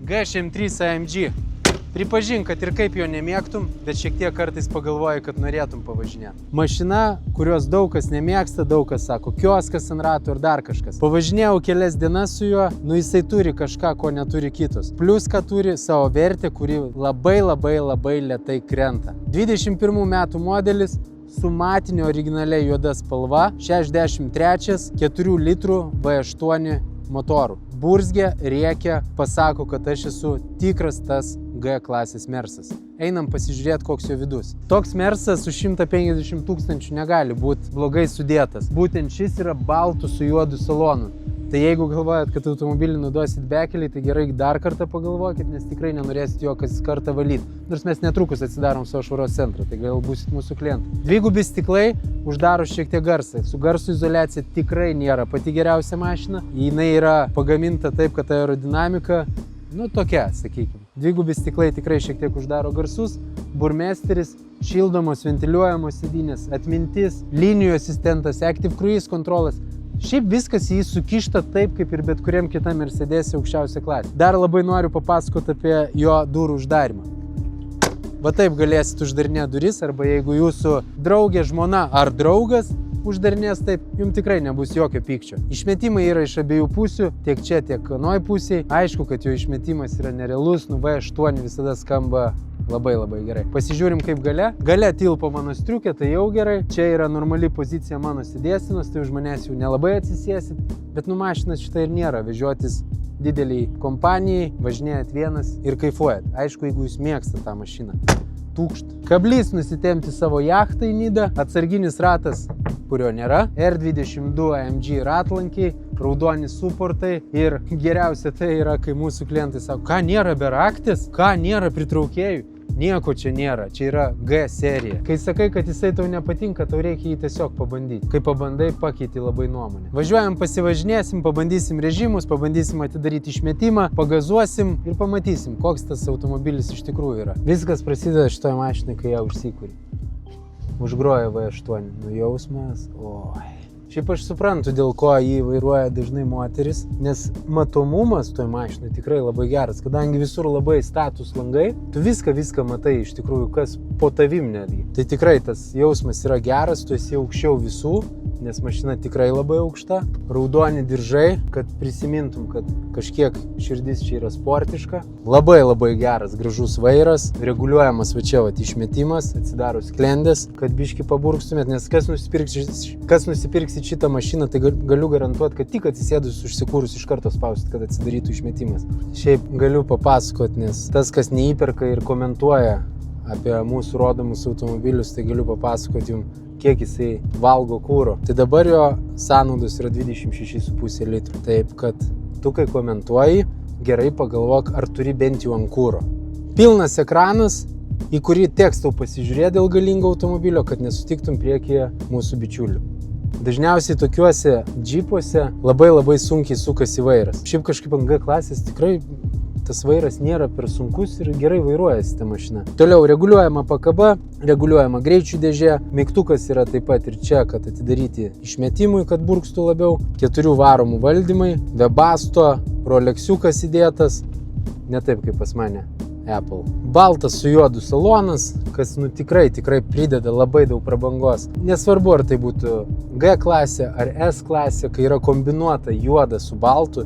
GSM3 AMG. Pripažink, kad ir kaip jo nemėgtum, bet šiek tiek kartais pagalvoji, kad norėtum pavažinėti. Mašina, kurios daug kas nemėgsta, daug kas sako, kioskas ant ratų ir dar kažkas. Pavažinėjau kelias dienas su juo, jisai turi kažką, ko neturi kitos. Plius, kad turi savo vertę, kuri labai lėtai krenta. 21 metų modelis su matiniu originaliai juoda spalva, 63, 4 litrų V8 motorų. Burzgia, rėkia, pasako, kad aš esu tikras tas G klasės Mersas. Einam pasižiūrėti, koks jo vidus. Toks Mersas su 150 000 negali būti blogai sudėtas. Būtent šis yra baltų su juodu salonu. Tai jeigu galvojat, kad automobilį naudosit bekeliai, tai gerai dar kartą pagalvokit, nes tikrai nenorėsit jo kas kartą valyti. Nors mes netrukus atsidarom savo švaros centrą, tai gal būsit mūsų klientai. Dvigubi stiklai uždaro šiek tiek garsą. Su garso izoliacija tikrai nėra pati geriausia mašina. Jinai yra pagaminta taip, kad aerodinamika, tokia, sakykime. Dvigubi stiklai tikrai šiek tiek uždaro garsus. Burmesteris, šildomos, ventiliuojamos sėdynės, atmintis, linijų asistentas, Active Cruise kontrolas. Šiaip viskas jį sukišta taip, kaip ir bet kuriam kitam Mercedes'e aukščiausia klasė. Dar labai noriu papasakoti apie jo durų uždarimą. Va taip galėsit uždarinėti duris, arba jeigu jūsų draugė, žmona ar draugas uždarinės taip, jums tikrai nebus jokio pykčio. Išmetimai yra iš abiejų pusių, tiek čia, tiek anoj pusėje. Aišku, kad jo išmetimas yra nerealus, V8 visada skamba labai gerai. Pasižiūrim kaip gale. Gale tilpo mano striukė, tai jau gerai. Čia yra normali pozicija mano sėdėsenos, tai už manęs jau nelabai atsisėsit. Bet mašinas šitą ir nėra, vežiotis dideliai kompanijai, važinėjat vienas ir kaifuojat. Aišku, jeigu jūs mėgstate tą mašiną. Tūkšt. Kablys nusitempti savo jachtą į nidą, atsarginis ratas, kurio nėra, R22 AMG ratlankiai, raudoni suportai ir geriausia tai yra, kai mūsų klientai sako, ką nėra beraktis, ką nėra pritraukėjų. Nieko čia nėra, čia yra G serija. Kai sakai, kad jisai tau nepatinka, tau reikia jį tiesiog pabandyti. Kai pabandai, pakeiti labai nuomonę. Važiuojam, pasivažinėsim, pabandysim režimus, pabandysim atidaryti išmetimą, pagazuosim ir pamatysim, koks tas automobilis iš tikrųjų yra. Viskas prasideda šitoje mašinai, kai ją užsikuri. Užgroja V8. Jausmas, oi. Šiaip aš suprantu, dėl ko jį vairuoja dažnai moteris, nes matomumas toj mašinai tikrai labai geras, kadangi visur labai status langai, tu viską matai iš tikrųjų, kas po tavim netgi. Tai tikrai tas jausmas yra geras, tu esi aukščiau visų, nes mašina tikrai labai aukšta. Raudoni diržai, kad prisimintum, kad kažkiek širdis čia yra sportiška. Labai geras, gražus vairas, reguliuojamas va čia išmetimas, atsidaro sklendės, kad biškį paburkstumėt, nes kas nusipirksit šitą mašiną, tai galiu garantuoti, kad tik atsisėdus užsikūrus iš karto spausit, kad atsidarytų išmetimas. Šiaip galiu papasakoti, nes tas, kas neįperka ir komentuoja apie mūsų rodomus automobilius, tai galiu papasakoti jums, kiek jisai valgo kūro. Tai dabar jo sąnaudos yra 26,5 litrų. Taip, kad tu, kai komentuoji, gerai pagalvok, ar turi bent jau ant kūro. Pilnas ekranas, į kurį teks tau pasižiūrėti dėl galingo automobilio, kad nesutiktum priekyje mūsų bičiulių. Dažniausiai tokiuose džipuose labai sunkiai sukasi vairas. Šiaip kažkaip ant G klasės tikrai tas vairas nėra per sunkus ir gerai vairuojasi ta mašina. Toliau reguliuojama pakaba, reguliuojama greičių dėžė, mygtukas yra taip pat ir čia, kad atidaryti išmetimui, kad burkstų labiau, 4 varomų valdymai, Webasto, Rolexiukas įdėtas, ne taip kaip pas mane Apple. Baltas su juodu salonas, kas tikrai prideda labai daug prabangos. Nesvarbu, ar tai būtų G klasė ar S klasė, kai yra kombinuota juoda su baltu,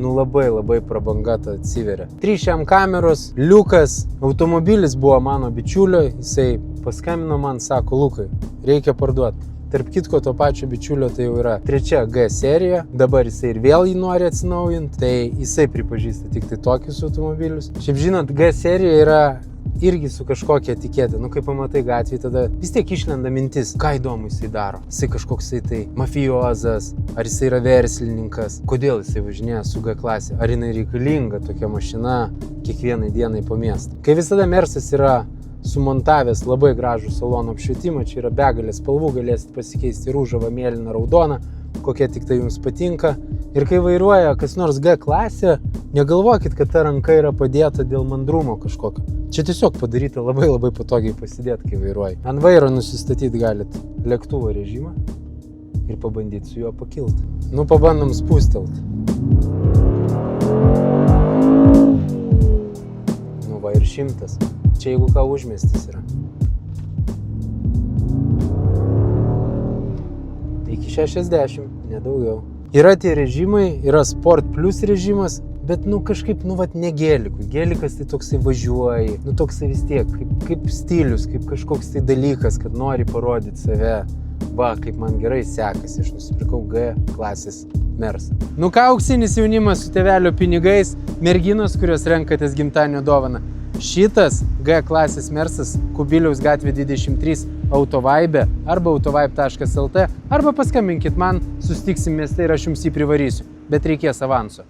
labai prabanga ta atsiveria. 3 kameros, liukas, automobilis buvo mano bičiulio, jisai paskambino man, sako, Lukai, reikia parduoti. Tarp kitko, to pačio bičiulio tai jau yra 3 G serija, dabar jisai ir vėl jį nori atsinaujinti, tai jisai pripažįsta tik tai tokius automobilius. Šiaip žinot, G serija yra irgi su kažkokia etiketė, kai pamatai gatvėje, tada vis tiek išlenda mintis, ką įdomu jisai daro. Jisai kažkoksai tai mafiozas, ar jisai yra verslininkas, kodėl jisai važinėja su G klasė, ar jinai reikalinga tokia mašina kiekvienai dienai po miestą. Kai visada Mersas yra sumontavęs labai gražų salono apšvietimą, čia yra begalės spalvų, galėsit pasikeisti rūžavą, mėlyną, raudoną, kokia tik tai jums patinka. Ir kai vairuoja kas nors G klasė, negalvokit, kad ta ranka yra padėta dėl mandrumo kažkokio. Čia tiesiog padaryta labai patogiai pasidėti, kai vairuoji. Ant vairo nusistatyti galit lėktuvo režimą ir pabandyti su juo pakilti. Pabandom spūstelt. 100. Čia jeigu ką užmiestis yra. Iki 60, nedaugiau. Yra tie režimai, yra Sport Plus režimas, bet kažkaip, ne gėlikui. Gėlikas tai toksai važiuoji, toksai vis tiek, kaip stilius, kaip kažkoks tai dalykas, kad nori parodyti save. Va, kaip man gerai sekasi, aš nusipirkau G klasės Mersą. Ką auksinis jaunimas su tėvelio pinigais, merginos, kurios renkatės gimtadienio dovaną. Šitas G klasės Mersas Kubiliaus gatvė 23 Autovibe arba autovibe.lt arba paskambinkit man, susitiksim mieste ir aš jums jį privarysiu, bet reikės avanso.